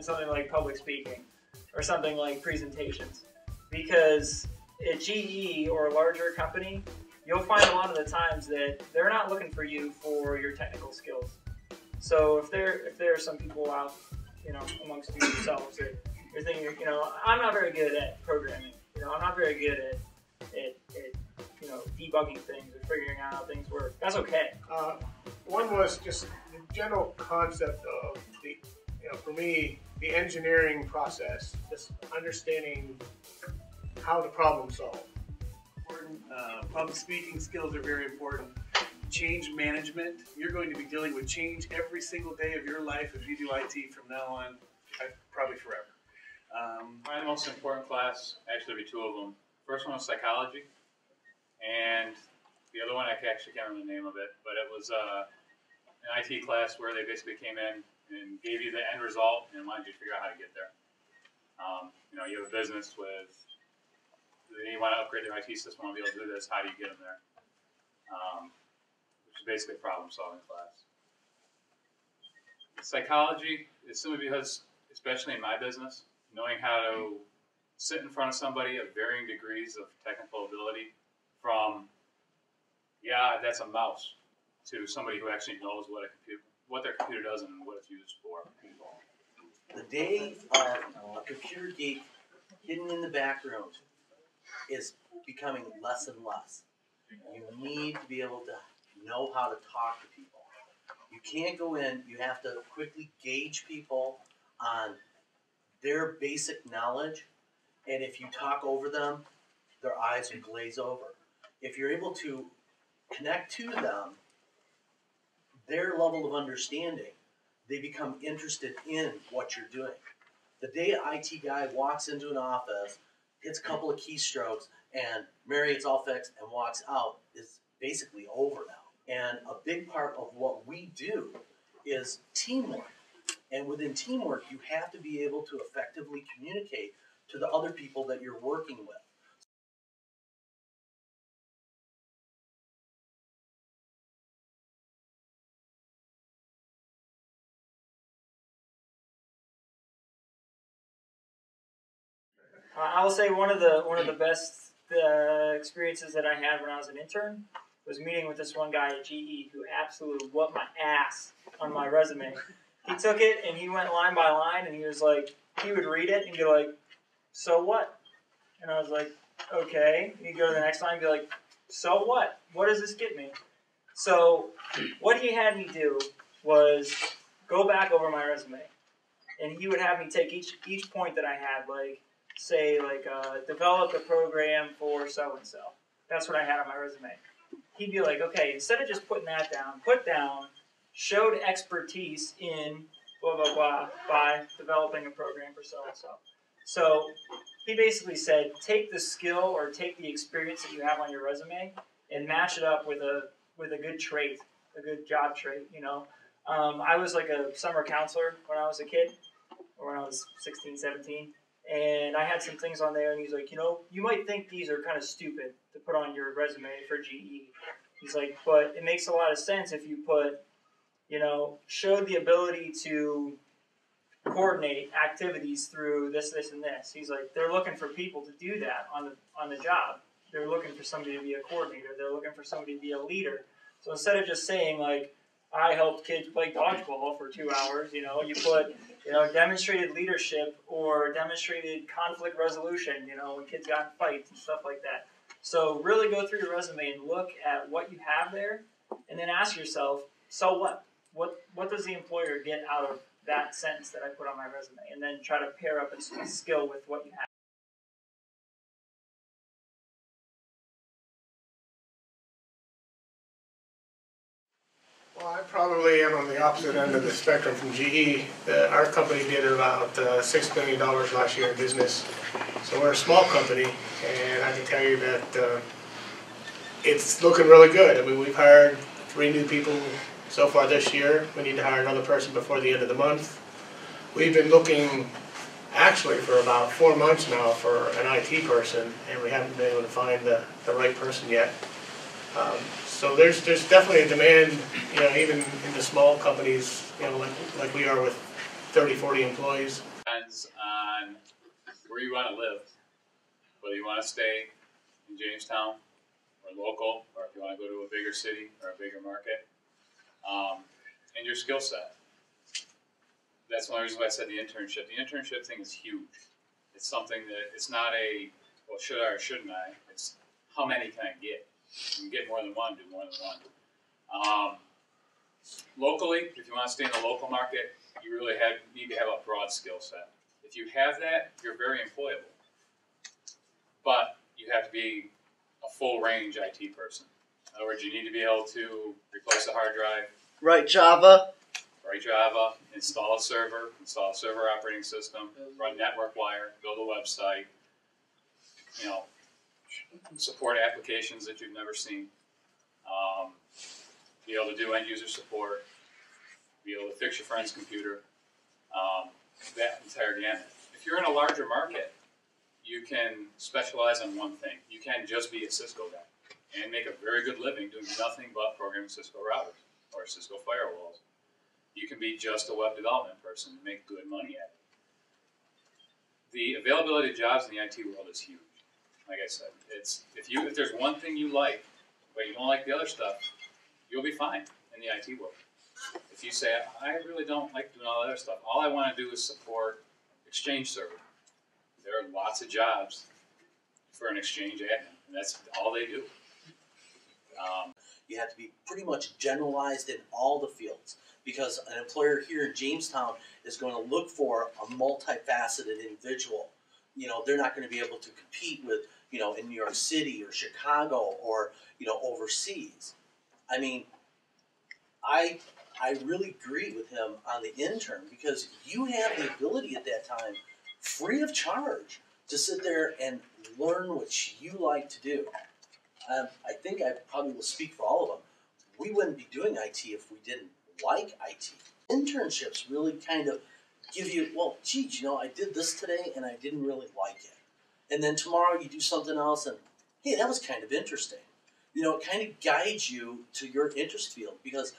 than something like public speaking or something like presentations. Because at GE or a larger company, you'll find a lot of the times that they're not looking for you for your technical skills. So if there are some people out, amongst you yourselves that you're thinking, I'm not very good at programming. I'm not very good at debugging things or figuring out how things work. That's okay. One was just the general concept of for me, the engineering process, just understanding how to problem solve. Public speaking skills are very important. Change management. You're going to be dealing with change every single day of your life if you do IT from now on, probably forever. My most important class, actually there'll be two of them. First one was psychology, and the other one I actually can't remember the name of it, but it was an IT class where they basically came in and gave you the end result and wanted you to figure out how to get there. You have a business with, you want to upgrade their IT system, want to be able to do this, how do you get them there? Which is basically a problem-solving class. Psychology is simply because, especially in my business, knowing how to sit in front of somebody of varying degrees of technical ability, from, yeah, that's a mouse, to somebody who actually knows what their computer does and what it's used for. The day of a computer geek hidden in the back room is becoming less and less. You need to be able to know how to talk to people. You can't go in, you have to quickly gauge people on their basic knowledge, and if you talk over them, their eyes will glaze over. If you're able to connect to them, their level of understanding, they become interested in what you're doing. The day an IT guy walks into an office, hits a couple of keystrokes, and Mary, it's all fixed, and walks out, is basically over now. And a big part of what we do is teamwork. And within teamwork, you have to be able to effectively communicate to the other people that you're working with. I will say one of the best experiences that I had when I was an intern was meeting with this one guy at GE who absolutely whooped my ass on my resume. He took it and he went line by line, and he was like, he would read it and be like, so what? And I was like, okay. And he'd go to the next line and be like, so what? What does this get me? So what he had me do was go back over my resume, and he would have me take each point that I had, develop a program for so-and-so. That's what I had on my resume. He'd be like, okay, instead of just putting that down, put down, showed expertise in blah, blah, blah by developing a program for so-and-so. So he basically said, take the skill or take the experience that you have on your resume and match it up with a good trait, a good job trait, I was like a summer counselor when I was a kid, or when I was 16, 17. And I had some things on there, and he's like, you might think these are kind of stupid to put on your resume for GE. He's like, but it makes a lot of sense if you put, showed the ability to coordinate activities through this, and this. He's like, they're looking for people to do that on the job. They're looking for somebody to be a coordinator. They're looking for somebody to be a leader. So instead of just saying, like, I helped kids play dodgeball for 2 hours, you put, demonstrated leadership or demonstrated conflict resolution, when kids got in fights and stuff like that. So really go through your resume and look at what you have there, and then ask yourself, so what? What does the employer get out of that sentence that I put on my resume? And then try to pair up a skill with what you have. Well, I probably am on the opposite end of the spectrum from GE. Our company did about $6 million last year in business. So we're a small company, and I can tell you that it's looking really good. I mean, we've hired 3 new people so far this year. We need to hire another person before the end of the month. We've been looking actually for about 4 months now for an IT person, and we haven't been able to find the right person yet. So there's definitely a demand, even in the small companies, like we are with 30, 40 employees. on where you want to live, whether you want to stay in Jamestown or local, or if you want to go to a bigger city or a bigger market, and your skill set. That's one reason why I said the internship. The internship thing is huge. It's something that it's not a, well, should I or shouldn't I? It's how many can I get? You can get more than one, do more than one. Locally, if you want to stay in the local market, you really need to have a broad skill set. If you have that, you're very employable. But you have to be a full range IT person. In other words, you need to be able to replace a hard drive, Write Java. write Java, install a server operating system, run network wire, build a website, support applications that you've never seen, be able to do end user support, be able to fix your friend's computer, that entire gamut. If you're in a larger market, you can specialize on one thing. You can just be a Cisco guy and make a very good living doing nothing but programming Cisco routers or Cisco firewalls. You can be just a web development person and make good money at it. The availability of jobs in the IT world is huge. Like I said, if there's one thing you like, but you don't like the other stuff, you'll be fine in the IT world. If you say, I really don't like doing all that other stuff, all I want to do is support Exchange server. There are lots of jobs for an Exchange admin, and that's all they do. You have to be pretty much generalized in all the fields, because an employer here in Jamestown is going to look for a multifaceted individual. They're not going to be able to compete with, in New York City or Chicago or, overseas. I mean, I really agree with him on the intern, because you have the ability at that time, free of charge, to sit there and learn what you like to do. I think I probably will speak for all of them. We wouldn't be doing IT if we didn't like IT. Internships really kind of give you, well, geez, I did this today and I didn't really like it. And then tomorrow you do something else and, hey, that was kind of interesting. It kind of guides you to your interest field, because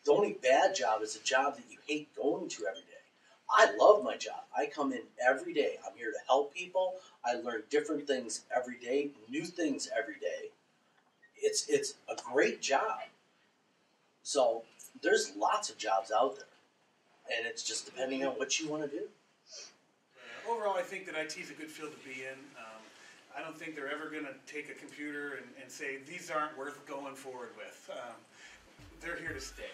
the only bad job is a job that you hate going to every day. I love my job. I come in every day. I'm here to help people. I learn different things every day, new things every day. It's a great job. So there's lots of jobs out there, and it's just depending on what you want to do. Overall, I think that IT is a good field to be in. I don't think they're ever going to take a computer and say, these aren't worth going forward with. They're here to stay.